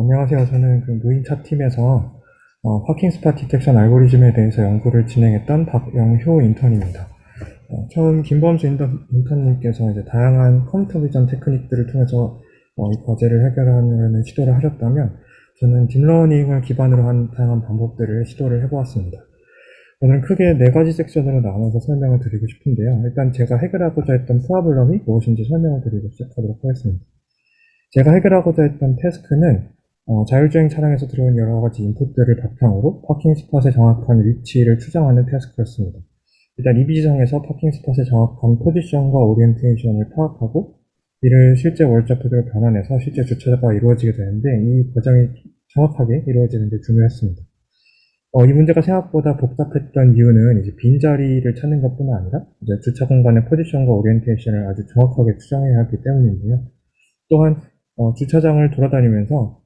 안녕하세요. 저는 그 무인차 팀에서 파킹 스팟 디텍션 알고리즘에 대해서 연구를 진행했던 박영효 인턴입니다. 처음 김범수 인턴님께서 이제 다양한 컴퓨터 비전 테크닉들을 통해서 이 과제를 해결하는 시도를 하셨다면, 저는 딥러닝을 기반으로 한 다양한 방법들을 시도를 해보았습니다. 오늘은 크게 네 가지 섹션으로 나눠서 설명을 드리고 싶은데요. 일단 제가 해결하고자 했던 프로블럼이 무엇인지 설명을 드리고 시작하도록 하겠습니다. 제가 해결하고자 했던 태스크는 자율주행 차량에서 들어온 여러 가지 인풋들을 바탕으로 파킹 스팟의 정확한 위치를 추정하는 태스크였습니다. 일단 이 비지상에서 파킹 스팟의 정확한 포지션과 오리엔테이션을 파악하고, 이를 실제 월좌표로 변환해서 실제 주차가 이루어지게 되는데, 이 과정이 정확하게 이루어지는 데 중요했습니다. 이 문제가 생각보다 복잡했던 이유는 이제 빈자리를 찾는 것뿐만 아니라 이제 주차 공간의 포지션과 오리엔테이션을 아주 정확하게 추정해야 하기 때문인데요. 또한 주차장을 돌아다니면서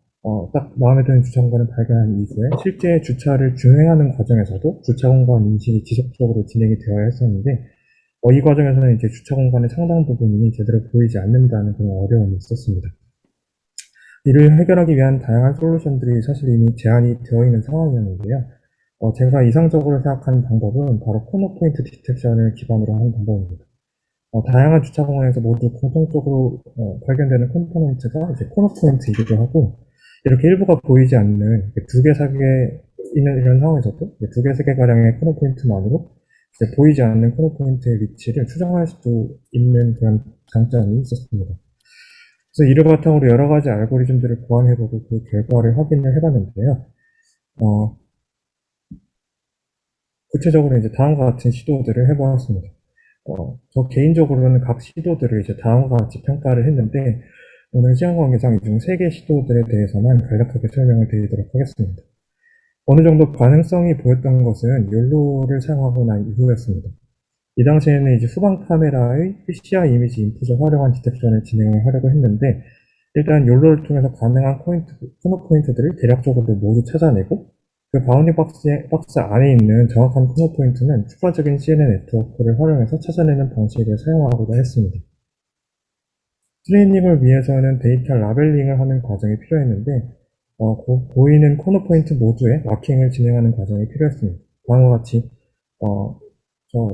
딱 마음에 드는 주차 공간을 발견한 이후에 실제 주차를 주행하는 과정에서도 주차 공간 인식이 지속적으로 진행이 되어야 했었는데, 이 과정에서는 이제 주차 공간의 상당 부분이 제대로 보이지 않는다는 그런 어려움이 있었습니다. 이를 해결하기 위한 다양한 솔루션들이 사실 이미 제안이 되어 있는 상황이었는데요. 제가 이상적으로 생각하는 방법은 바로 코너 포인트 디텍션을 기반으로 하는 방법입니다. 다양한 주차 공간에서 모두 공통적으로 발견되는 컴포넌트가 이제 코너 포인트이기도 하고, 이렇게 일부가 보이지 않는 두 개, 세 개 있는 이런 상황에서도 두 개, 세 개 가량의 코너 포인트만으로 이제 보이지 않는 코너 포인트의 위치를 추정할 수도 있는 그런 장점이 있었습니다. 그래서 이를 바탕으로 여러 가지 알고리즘들을 보완해보고 그 결과를 확인을 해봤는데요. 어, 구체적으로 이제 다음과 같은 시도들을 해보았습니다. 저 개인적으로는 각 시도들을 이제 다음과 같이 평가를 했는데, 오늘 시간 관계상 이 중 3개 시도들에 대해서만 간략하게 설명을 드리도록 하겠습니다. 어느 정도 가능성이 보였던 것은 욜로를 사용하고 난 이후였습니다. 이 당시에는 이제 후방 카메라의 PCI 이미지 인풋을 활용한 디텍션을 진행을 하려고 했는데, 일단 욜로를 통해서 가능한 코너 포인트들을 대략적으로 모두 찾아내고, 그 바운딩 박스 안에 있는 정확한 코너 포인트는 추가적인 CNN 네트워크를 활용해서 찾아내는 방식을 사용하고자 했습니다. 트레이닝을 위해서는 데이터 라벨링을 하는 과정이 필요했는데, 보이는 코너 포인트 모두에 마킹을 진행하는 과정이 필요했습니다. 다음과 같이 저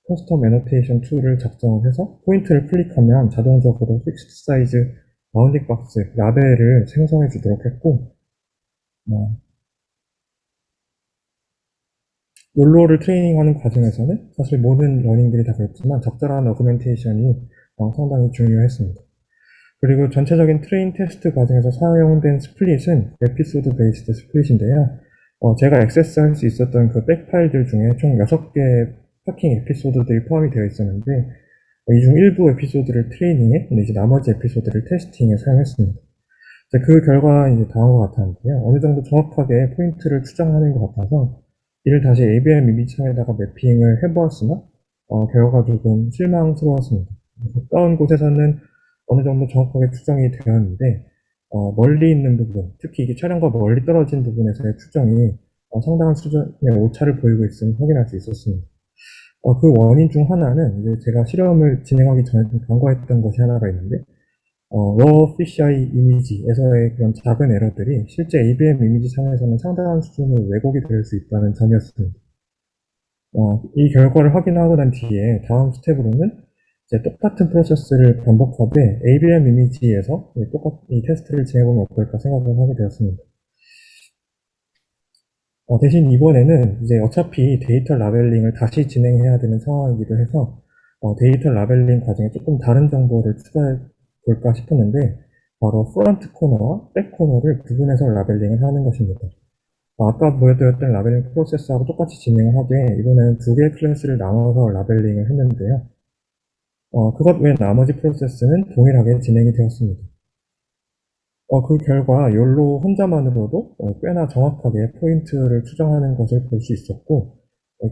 커스텀 애노테이션 툴을 작성을 해서 포인트를 클릭하면 자동적으로 픽스드 사이즈 바운딩 박스 라벨을 생성해 주도록 했고, 어, 욜로를 트레이닝하는 과정에서는 사실 모든 러닝들이 다 그렇지만 적절한 어그멘테이션이 상당히 중요했습니다. 그리고 전체적인 트레인 테스트 과정에서 사용된 스플릿은 에피소드 베이스드 스플릿인데요. 제가 액세스할 수 있었던 그 백 파일들 중에 총 6개 파킹 에피소드들이 포함이 되어 있었는데, 이 중 일부 에피소드를 트레이닝에, 근데 이제 나머지 에피소드를 테스팅에 사용했습니다. 그 결과 이제 다음과 같았는데요. 어느 정도 정확하게 포인트를 추정하는 것 같아서 이를 다시 ABM 이미지에다가 매핑을 해보았으나 결과가 조금 실망스러웠습니다. 가까운 곳에서는 어느 정도 정확하게 추정이 되었는데, 멀리 있는 부분, 특히 이게 차량과 멀리 떨어진 부분에서의 추정이 상당한 수준의 오차를 보이고 있음을 확인할 수 있었습니다. 그 원인 중 하나는 이제 제가 실험을 진행하기 전에 좀 간과했던 것이 하나가 있는데, raw fisheye 이미지에서의 그런 작은 에러들이 실제 ABM 이미지 상에서는 상당한 수준의 왜곡이 될 수 있다는 점이었습니다. 이 결과를 확인하고 난 뒤에 다음 스텝으로는 이제 똑같은 프로세스를 반복하되 ABM 이미지에서 이 테스트를 진행해보면 어떨까 생각을 하게 되었습니다. 대신 이번에는 이제 어차피 데이터 라벨링을 다시 진행해야 되는 상황이기도 해서 데이터 라벨링 과정에 조금 다른 정보를 추가해 볼까 싶었는데, 바로 프론트 코너와 백 코너를 구분해서 라벨링을 하는 것입니다. 아까 보여드렸던 라벨링 프로세스하고 똑같이 진행을 하되, 이번에는 두 개의 클래스를 나눠서 라벨링을 했는데요. 그것 외 나머지 프로세스는 동일하게 진행이 되었습니다. 그 결과 욜로 혼자만으로도 꽤나 정확하게 포인트를 추정하는 것을 볼 수 있었고,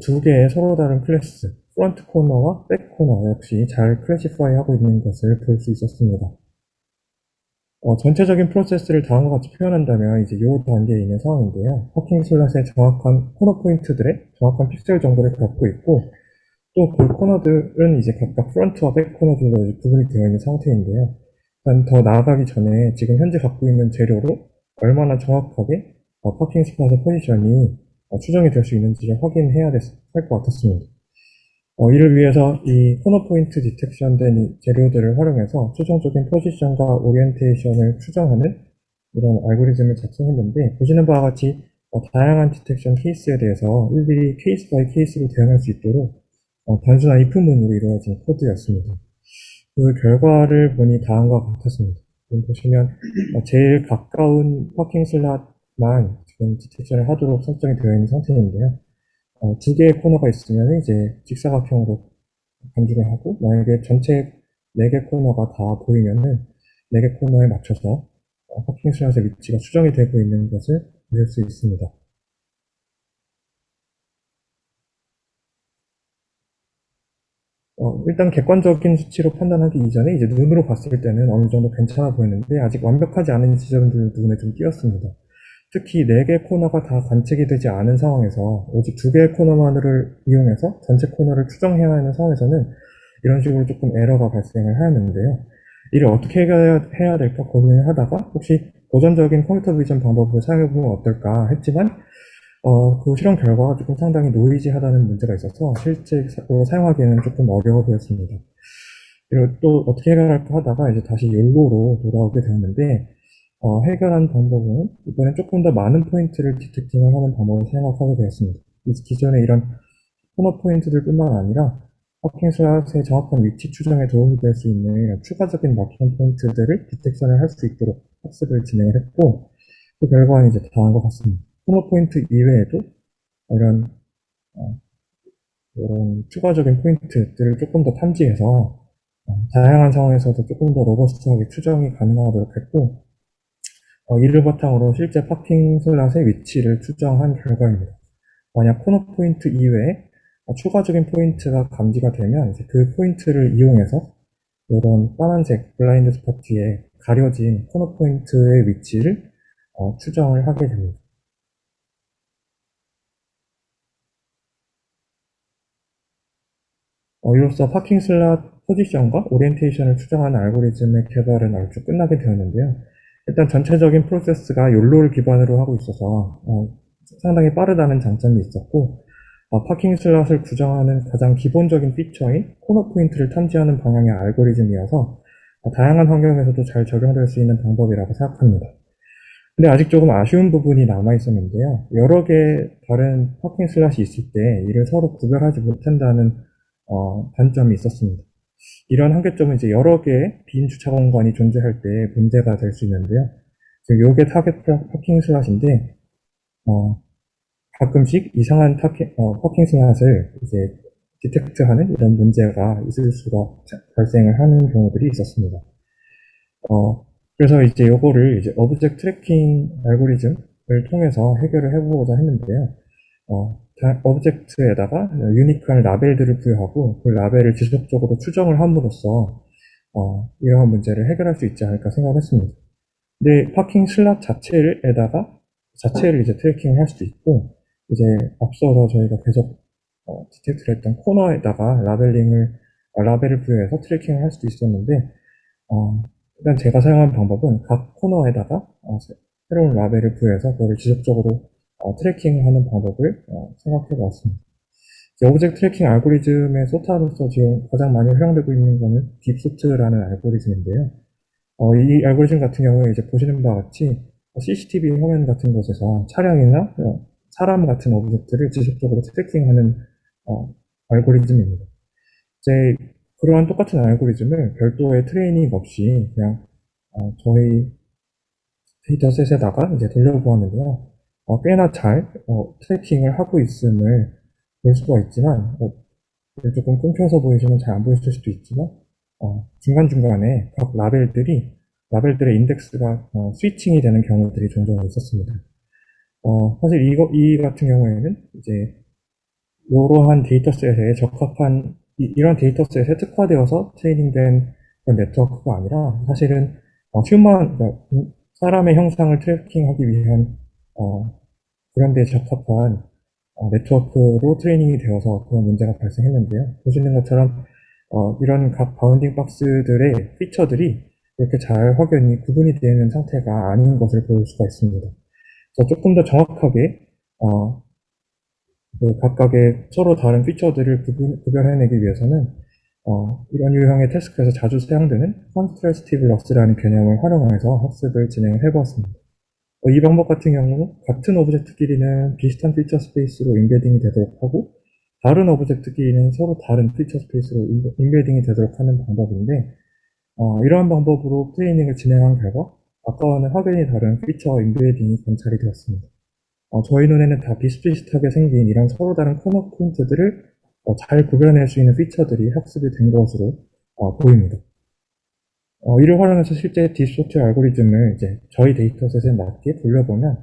두 개의 서로 다른 클래스, 프론트 코너와 백 코너 역시 잘 클래시파이 하고 있는 것을 볼 수 있었습니다. 전체적인 프로세스를 다음과 같이 표현한다면 이제 이 단계에 있는 상황인데요. 파킹 슬롯의 정확한 코너 포인트들의 정확한 픽셀 정보를 갖고 있고, 또 그 코너들은 이제 각각 프론트와 백 코너들로 구분이 되어 있는 상태인데요. 일단 더 나아가기 전에 지금 현재 갖고 있는 재료로 얼마나 정확하게 파킹 스팟의 포지션이 추정이 될 수 있는지를 확인해야 할 것 같았습니다. 이를 위해서 이 코너 포인트 디텍션 된 이 재료들을 활용해서 최종적인 포지션과 오리엔테이션을 추정하는 이런 알고리즘을 작성했는데, 보시는 바와 같이 다양한 디텍션 케이스에 대해서 일일이 케이스 바이 케이스로 대응할 수 있도록 단순한 if문으로 이루어진 코드였습니다. 그 결과를 보니 다음과 같았습니다. 지금 보시면 제일 가까운 파킹 슬롯만 지금 디텍션을 하도록 설정이 되어 있는 상태인데요. 두 개의 코너가 있으면 이제 직사각형으로 간주를 하고, 만약에 전체 네 개 코너가 다 보이면은 네 개 코너에 맞춰서 파킹 슬롯의 위치가 수정이 되고 있는 것을 보실 수 있습니다. 일단 객관적인 수치로 판단하기 이전에 이제 눈으로 봤을 때는 어느 정도 괜찮아 보였는데, 아직 완벽하지 않은 지점들 눈에 좀 띄었습니다. 특히 4개 코너가 다 관측이 되지 않은 상황에서 오직 2개의 코너만을 이용해서 전체 코너를 추정해야 하는 상황에서는 이런 식으로 조금 에러가 발생을 하였는데요. 이를 어떻게 해야 될까 고민을 하다가 혹시 고전적인 컴퓨터 비전 방법을 사용해보면 어떨까 했지만, 그 실험 결과가 조금 상당히 노이지하다는 문제가 있어서 실제로 사용하기에는 조금 어려워 보였습니다. 그리고 또 어떻게 해결할까 하다가 이제 다시 욜로로 돌아오게 되었는데, 해결한 방법은 이번엔 조금 더 많은 포인트를 디텍팅을 하는 방법을 생각하게 되었습니다. 기존의 이런 코너 포인트들뿐만 아니라 파킹 슬롯의 정확한 위치 추정에 도움이 될 수 있는 이런 추가적인 마킹 포인트들을 디텍션을 할 수 있도록 학습을 진행을 했고, 그 결과는 이제 다음과 같습니다. 코너 포인트 이외에도 이런 이런 추가적인 포인트들을 조금 더 탐지해서 다양한 상황에서도 조금 더 로버스트하게 추정이 가능하도록 했고, 이를 바탕으로 실제 파킹 슬롯의 위치를 추정한 결과입니다. 만약 코너 포인트 이외에 추가적인 포인트가 감지가 되면 이제 그 포인트를 이용해서 이런 까만색 블라인드 스팟 뒤에 가려진 코너 포인트의 위치를 추정을 하게 됩니다. 이로써 파킹 슬롯 포지션과 오리엔테이션을 추정하는 알고리즘의 개발은 얼추 끝나게 되었는데요. 일단 전체적인 프로세스가 욜로를 기반으로 하고 있어서 상당히 빠르다는 장점이 있었고, 파킹 슬롯을 구정하는 가장 기본적인 피처인 코너 포인트를 탐지하는 방향의 알고리즘이어서 다양한 환경에서도 잘 적용될 수 있는 방법이라고 생각합니다. 근데 아직 조금 아쉬운 부분이 남아 있었는데요. 여러 개의 다른 파킹 슬롯이 있을 때 이를 서로 구별하지 못한다는 단점이 있었습니다. 이런 한계점은 이제 여러 개의 빈 주차 공간이 존재할 때 문제가 될 수 있는데요. 지금 요게 타겟 파킹 슬롯인데, 어, 가끔씩 이상한 파킹 슬롯을 이제 디텍트하는 이런 문제가 있을 수가 발생을 하는 경우들이 있었습니다. 그래서 이제 요거를 이제 오브젝트 트래킹 알고리즘을 통해서 해결을 해보고자 했는데요. 오브젝트에다가 유니크한 라벨들을 부여하고 그 라벨을 지속적으로 추정을 함으로써 이러한 문제를 해결할 수 있지 않을까 생각했습니다. 근데 파킹 슬롯 자체를 이제 트래킹을 할 수도 있고, 이제 앞서서 저희가 계속 디텍트를 했던 코너에다가 라벨을 부여해서 트래킹을 할 수도 있었는데, 일단 제가 사용한 방법은 각 코너에다가 새로운 라벨을 부여해서 그거를 지속적으로 트래킹을 하는 방법을 생각해 보았습니다. 오브젝트 트래킹 알고리즘의 소타로서 지금 가장 많이 활용되고 있는 거는 딥소트라는 알고리즘인데요. 이 알고리즘 같은 경우에 이제 보시는 바와 같이 CCTV 화면 같은 곳에서 차량이나 사람 같은 오브젝트를 지속적으로 트래킹하는 알고리즘입니다. 이제 그러한 똑같은 알고리즘을 별도의 트레이닝 없이 그냥 저희 데이터셋에다가 이제 돌려보았는데요. 꽤나 잘 트래킹을 하고 있음을 볼 수가 있지만, 조금 끊겨서 보이시면 잘 안 보이실 수도 있지만, 중간중간에 각 라벨들의 인덱스가 스위칭이 되는 경우들이 종종 있었습니다. 사실 이 같은 경우에는 이제 이러한 데이터셋에 적합한 이런 데이터셋에 특화되어서 트레이닝된 그런 네트워크가 아니라, 사실은 그러니까 사람의 형상을 트래킹하기 위한 그런 데 적합한 네트워크로 트레이닝이 되어서 그런 문제가 발생했는데요. 보시는 것처럼 이런 각 바운딩 박스들의 피처들이 그렇게 잘 확연히 구분이 되는 상태가 아닌 것을 볼 수가 있습니다. 그래서 조금 더 정확하게 그 각각의 서로 다른 피처들을 구별해내기 위해서는 이런 유형의 태스크에서 자주 사용되는 컨트래스티브 럭스라는 개념을 활용해서 학습을 진행을 해보았습니다. 이 방법 같은 경우 같은 오브젝트끼리는 비슷한 피처 스페이스로 인베딩이 되도록 하고 다른 오브젝트끼리는 서로 다른 피처 스페이스로 인베딩이 되도록 하는 방법인데 이러한 방법으로 트레이닝을 진행한 결과 아까와는 확연히 다른 피처 인베딩이 관찰이 되었습니다. 저희 눈에는 다 비슷비슷하게 생긴 이런 서로 다른 코너 포인트들을 잘 구별해낼 수 있는 피처들이 학습이 된 것으로 보입니다. 이를 활용해서 실제 딥소프트 알고리즘을 이제 저희 데이터셋에 맞게 돌려보면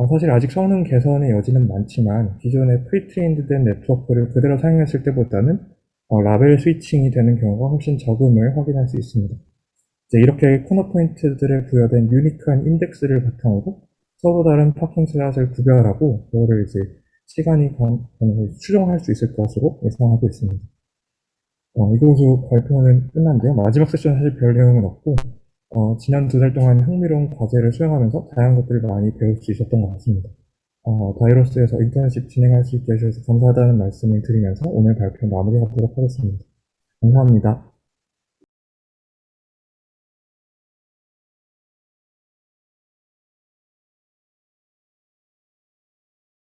사실 아직 성능 개선의 여지는 많지만 기존의 프리트레인드된 네트워크를 그대로 사용했을 때보다는 라벨 스위칭이 되는 경우가 훨씬 적음을 확인할 수 있습니다. 이제 이렇게 코너 포인트들에 부여된 유니크한 인덱스를 바탕으로 서로 다른 파킹 슬롯을 구별하고 그거를 이제 시간이 가면서 추정할 수 있을 것으로 예상하고 있습니다. 이것으로 발표는 끝났는데요. 마지막 세션은 사실 별 내용은 없고 지난 2달 동안 흥미로운 과제를 수행하면서 다양한 것들을 많이 배울 수 있었던 것 같습니다. 다이로스에서 인턴십 진행할 수 있게 해주셔서 감사하다는 말씀을 드리면서 오늘 발표 마무리하도록 하겠습니다. 감사합니다.